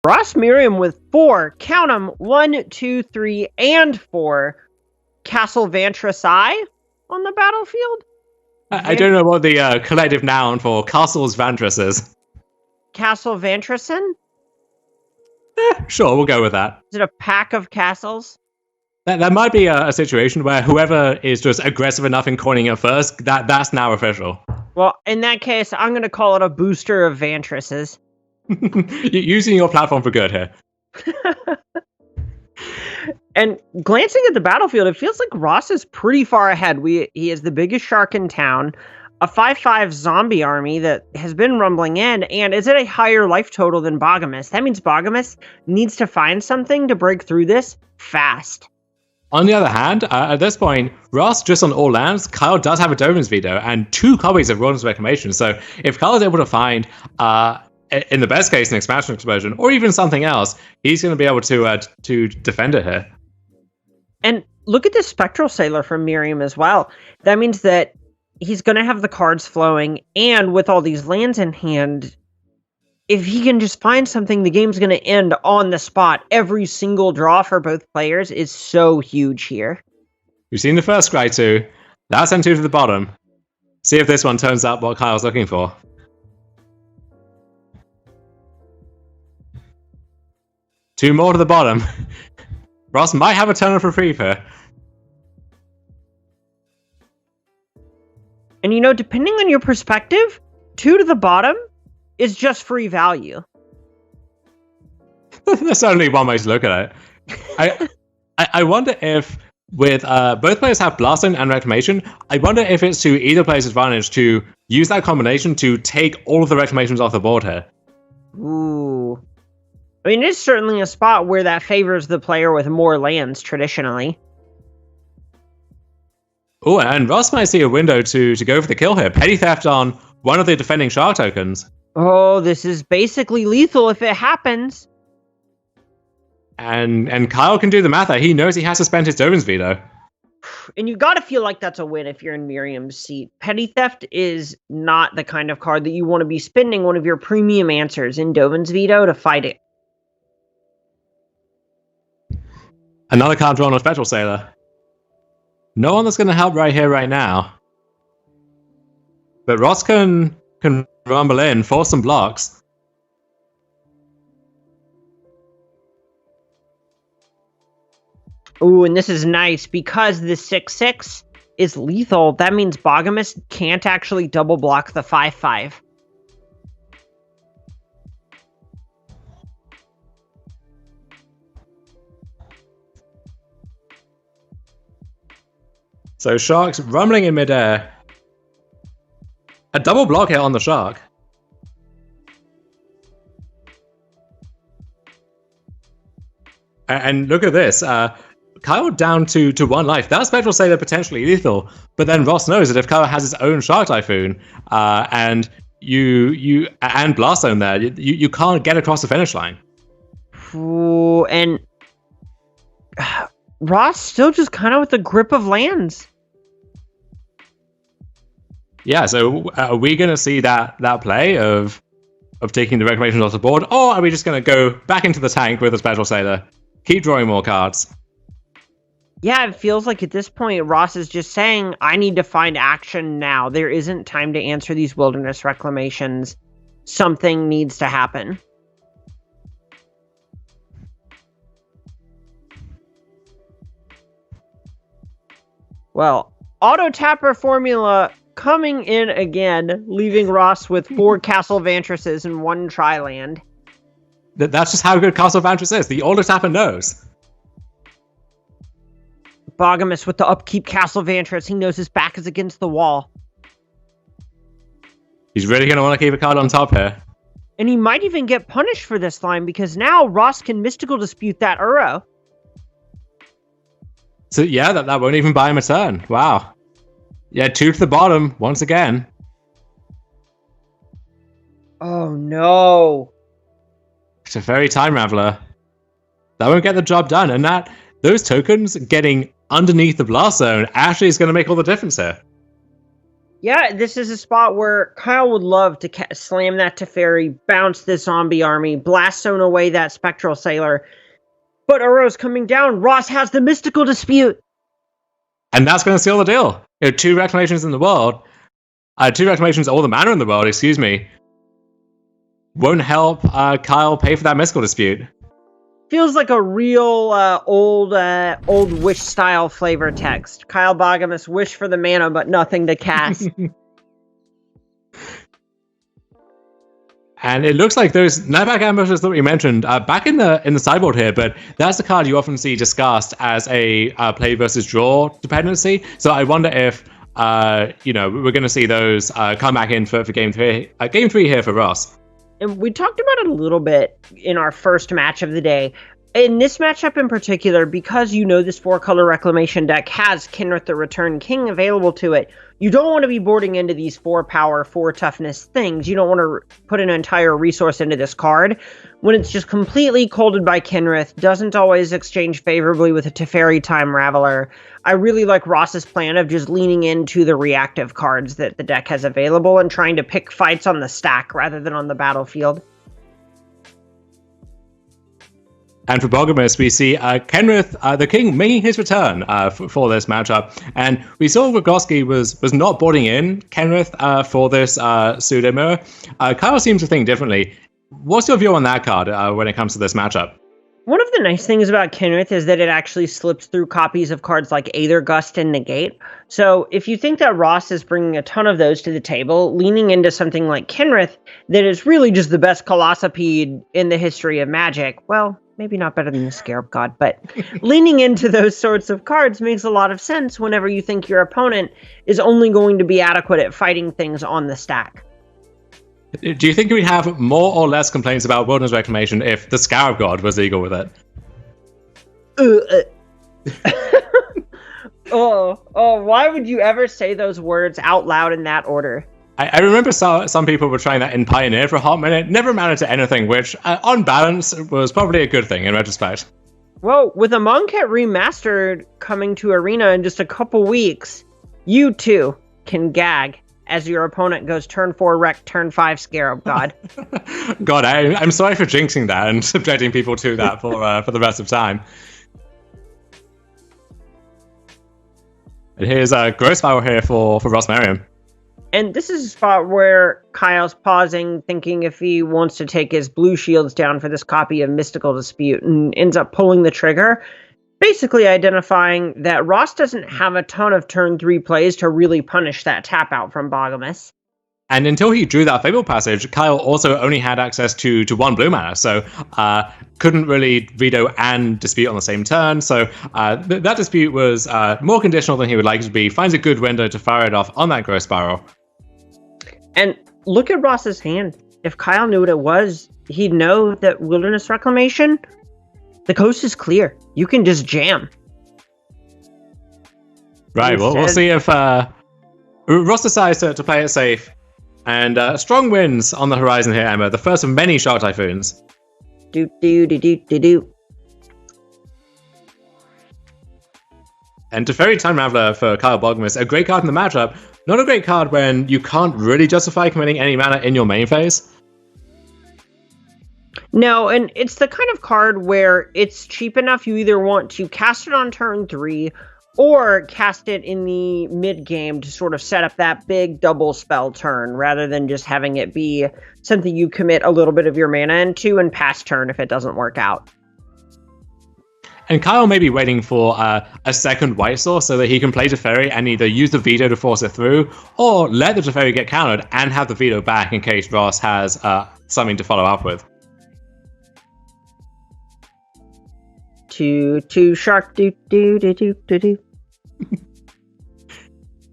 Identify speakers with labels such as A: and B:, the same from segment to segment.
A: Ross Merriam with 4, count them, 1, 2, 3, and 4 Castle Vantrasai on the battlefield.
B: I don't know what the collective noun for Castles Vantras is.
A: Castle Vantrasen?
B: Sure, we'll go with that.
A: Is it a pack of castles?
B: That might be a situation where whoever is just aggressive enough in coining it first, that's now official.
A: Well, in that case, I'm going to call it a booster of Vantrases.
B: Using your platform for good here.
A: And glancing at the battlefield, it feels like Ross is pretty far ahead. He is the biggest shark in town, a 5/5 zombie army that has been rumbling in, and is at a higher life total than Boggemes. That means Boggemes needs to find something to break through this fast.
B: On the other hand, at this point, Ross just on all lands, Kyle does have a Dovin's Veto and 2 copies of Rodent's Reclamation. So if Kyle is able to find, in the best case, an Expansion Explosion or even something else, he's going to be able to defend it here.
A: And look at this Spectral Sailor from Merriam as well. That means that he's going to have the cards flowing, and with all these lands in hand, if he can just find something, the game's going to end on the spot. Every single draw for both players is so huge here.
B: We've seen the first Scry 2. That's sent 2 to the bottom. See if this one turns up what Kyle's looking for. Two more to the bottom. Ross might have a turn of reprieve here.
A: And you know, depending on your perspective, 2 to the bottom is just free value.
B: There's only one way to look at it. I wonder if, with both players have Blasting and Reclamation, I wonder if it's to either player's advantage to use that combination to take all of the Reclamations off the board here.
A: Ooh. I mean, it's certainly a spot where that favors the player with more lands, traditionally.
B: Oh, and Ross might see a window to go for the kill here. Petty Theft on one of the defending Shark tokens.
A: Oh, this is basically lethal if it happens.
B: And Kyle can do the math there. He knows he has to spend his Dovin's Veto.
A: And you gotta feel like that's a win if you're in Merriam's seat. Petty Theft is not the kind of card that you want to be spending one of your premium answers in Dovin's Veto to fight it.
B: Another card drawn on Spectral Sailor. No one that's going to help right here, right now. But Ross can rumble in, force some blocks.
A: Ooh, and this is nice because the 6/6 is lethal. That means Boggemes can't actually double block the 5/5.
B: So Shark's rumbling in midair. A double block hit on the Shark. And look at this. Kyle down to 1 life. That Spectral Sailor potentially lethal. But then Ross knows that if Kyle has his own Shark Typhoon, and you and Blast Zone there, you can't get across the finish line.
A: Ooh, and Ross still just kind of with the grip of lands.
B: Yeah, so are we going to see that play of taking the Reclamations off the board, or are we just going to go back into the tank with a Spectral Sailor, keep drawing more cards?
A: Yeah, it feels like at this point, Ross is just saying, I need to find action now. There isn't time to answer these wilderness reclamations. Something needs to happen. Well, Auto Tapper formula coming in again, leaving Ross with 4 Castle Vantrases and 1 Tri-land.
B: That's just how good Castle Vantras is. The Auto Tapper knows.
A: Boggemes with the upkeep Castle Vantras. He knows his back is against the wall.
B: He's really going to want to keep a card on top here.
A: And he might even get punished for this line, because now Ross can Mystical Dispute that Uro.
B: So yeah, that won't even buy him a turn. Wow. Yeah, 2 to the bottom once again.
A: Oh no.
B: It's a very Time Raveler. That won't get the job done, and those tokens getting underneath the Blast Zone actually is going to make all the difference here.
A: Yeah, this is a spot where Kyle would love to slam that Teferi, bounce the zombie army, blast zone away that Spectral Sailor. But Uro's coming down. Ross has the Mystical Dispute.
B: And that's going to seal the deal. Two reclamations in the world, two reclamations, all the mana in the world, excuse me, won't help Kyle pay for that Mystical Dispute.
A: Feels like a real old Wish style flavor text. Kyle Boggemes, wish for the mana, but nothing to cast.
B: And it looks like those Nightback Ambushes that we mentioned back in the sideboard here, but that's the card you often see discussed as a play versus draw dependency. So I wonder if we're going to see those come back in for game three here for Ross.
A: And we talked about it a little bit in our first match of the day. In this matchup in particular, because this 4-color Reclamation deck has Kinrith the Return King available to it, you don't want to be boarding into these 4 power, 4 toughness things. You don't want to put an entire resource into this card when it's just completely colded by Kinrith, doesn't always exchange favorably with a Teferi Time Raveler. I really like Ross's plan of just leaning into the reactive cards that the deck has available and trying to pick fights on the stack rather than on the battlefield.
B: And for Boggemes, we see Kenrith, the King, making his return for this matchup. And we saw Rogoski was not boarding in Kenrith for this pseudo mirror. Kyle seems to think differently. What's your view on that card when it comes to this matchup?
A: One of the nice things about Kinrith is that it actually slips through copies of cards like Aether Gust and Negate. So if you think that Ross is bringing a ton of those to the table, leaning into something like Kinrith that is really just the best Colossopede in the history of Magic, well, maybe not better than the Scarab God, but leaning into those sorts of cards makes a lot of sense whenever you think your opponent is only going to be adequate at fighting things on the stack.
B: Do you think we'd have more or less complaints about Wilderness Reclamation if the Scarab God was legal with it?
A: Why would you ever say those words out loud in that order?
B: I remember some people were trying that in Pioneer for a hot minute, never amounted to anything, which, on balance, was probably a good thing in retrospect.
A: Well, with a Monkhet Remastered coming to Arena in just a couple weeks, you too can gag as your opponent goes turn 4 Wreck, turn 5 Scarab God.
B: God, I'm sorry for jinxing that and subjecting people to that for the rest of time. And here's a Growth Spiral here for Ross Merriam.
A: And this is a spot where Kyle's pausing, thinking if he wants to take his blue shields down for this copy of Mystical Dispute, and ends up pulling the trigger, basically identifying that Ross doesn't have a ton of turn 3 plays to really punish that tap out from Boggemes.
B: And until he drew that Fable Passage, Kyle also only had access to 1 blue mana, so couldn't really veto and dispute on the same turn. So that dispute was more conditional than he would like it to be. Finds a good window to fire it off on that Growth Spiral.
A: And look at Ross's hand. If Kyle knew what it was, he'd know that Wilderness Reclamation, the coast is clear. You can just jam.
B: Right, well, we'll see if Ross decides to play it safe. And strong winds on the horizon here, Emma. The first of many Shark Typhoons.
A: Do.
B: And Teferi Time Raveler for Kyle Boggemes, a great card in the matchup. Not a great card when you can't really justify committing any mana in your main phase.
A: No, and it's the kind of card where it's cheap enough you either want to cast it on turn 3 or cast it in the mid-game to sort of set up that big double spell turn rather than just having it be something you commit a little bit of your mana into and pass turn if it doesn't work out.
B: And Kyle may be waiting for a second white source so that he can play Teferi and either use the veto to force it through or let the Teferi get countered and have the veto back in case Ross has something to follow up with.
A: Two shark do.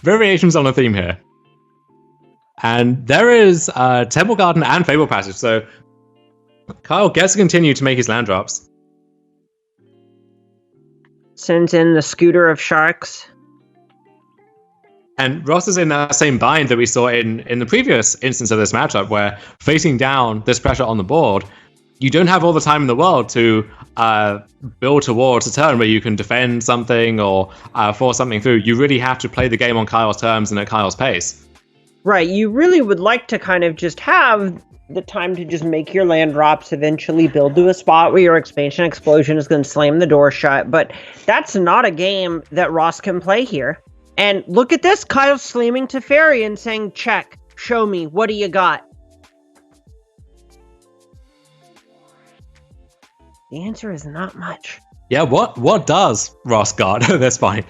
B: Variations on the theme here. And there is Temple Garden and Fable Passage, so Kyle gets to continue to make his land drops.
A: Sends in the Scooter of Sharks.
B: And Ross is in that same bind that we saw in the previous instance of this matchup, where facing down this pressure on the board, you don't have all the time in the world to build towards a turn where you can defend something or force something through. You really have to play the game on Kyle's terms and at Kyle's pace.
A: Right, you really would like to kind of just have the time to just make your land drops, eventually build to a spot where your expansion explosion is going to slam the door shut, but that's not a game that Ross can play here. And look at this, Kyle slamming to Fairy and saying, check, show me, what do you got? The answer is not much.
B: Yeah, what does Ross got at this point?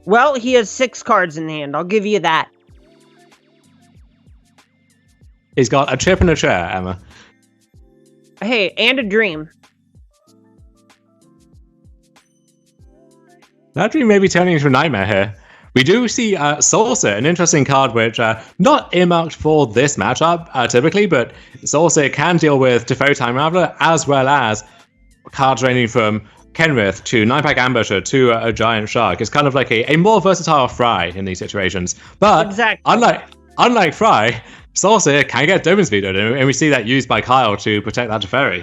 A: Well, he has 6 cards in hand, I'll give you that.
B: He's got a chip and a chair, Emma.
A: Hey, and a dream.
B: That dream may be turning into a nightmare here. We do see Saucer, an interesting card which not earmarked for this matchup typically, but Saucer can deal with Teferi Time Raveler as well as cards ranging from Kenrith to 9-pack Ambusher to a Giant Shark. It's kind of like a more versatile Fry in these situations. But
A: exactly.
B: unlike Fry, Saucer can get Domin's vetoed, and we see that used by Kyle to protect that Teferi.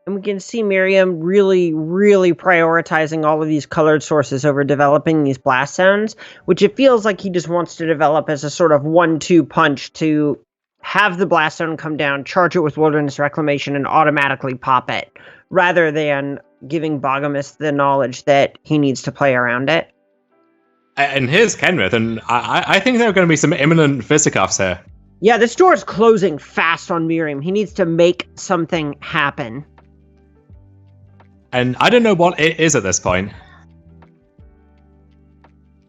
A: And we can see Merriam really, really prioritizing all of these colored sources over developing these blast zones, which it feels like he just wants to develop as a sort of 1-2 punch to have the blast zone come down, charge it with Wilderness Reclamation, and automatically pop it, rather than giving Boggemes the knowledge that he needs to play around it.
B: And here's Kenrith, and I think there are going to be some imminent fisticuffs here.
A: Yeah, this door is closing fast on Merriam. He needs to make something happen.
B: And I don't know what it is at this point.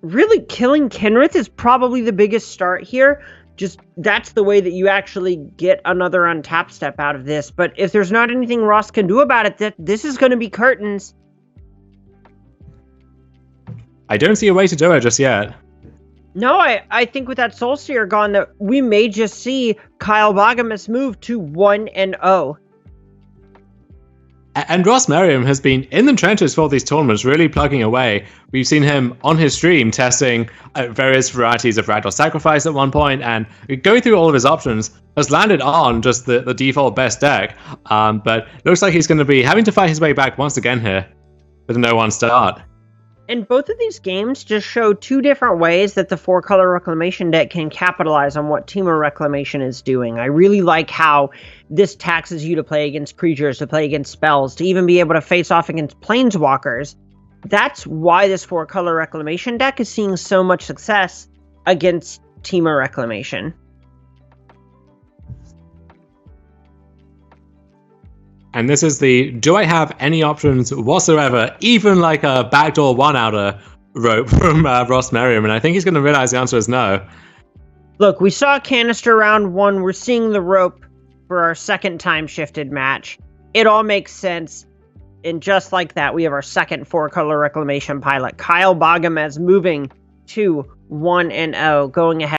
A: Really, killing Kenrith is probably the biggest start here. Just, that's the way that you actually get another untap step out of this. But if there's not anything Ross can do about it, this is going to be curtains.
B: I don't see a way to do it just yet.
A: No, I think with that Soulseer gone, that we may just see Kyle Boggemes move to 1-0.
B: And Ross Merriam has been in the trenches for these tournaments, really plugging away. We've seen him on his stream testing various varieties of Ragdoll Sacrifice at one point, and going through all of his options, has landed on just the default best deck. But looks like he's going to be having to fight his way back once again here with a no-1 start.
A: And both of these games just show 2 different ways that the 4-color Reclamation deck can capitalize on what Temur Reclamation is doing. I really like how this taxes you to play against creatures, to play against spells, to even be able to face off against planeswalkers. That's why this 4-color Reclamation deck is seeing so much success against Temur Reclamation.
B: And this is the, do I have any options whatsoever, even like a backdoor 1-outer rope from Ross Merriam? And I think he's going to realize the answer is no.
A: Look, we saw Canister round 1. We're seeing the rope for our second time shifted match. It all makes sense. And just like that, we have our second 4-color Reclamation pilot. Kyle Boggemes moving to 1-0, going ahead.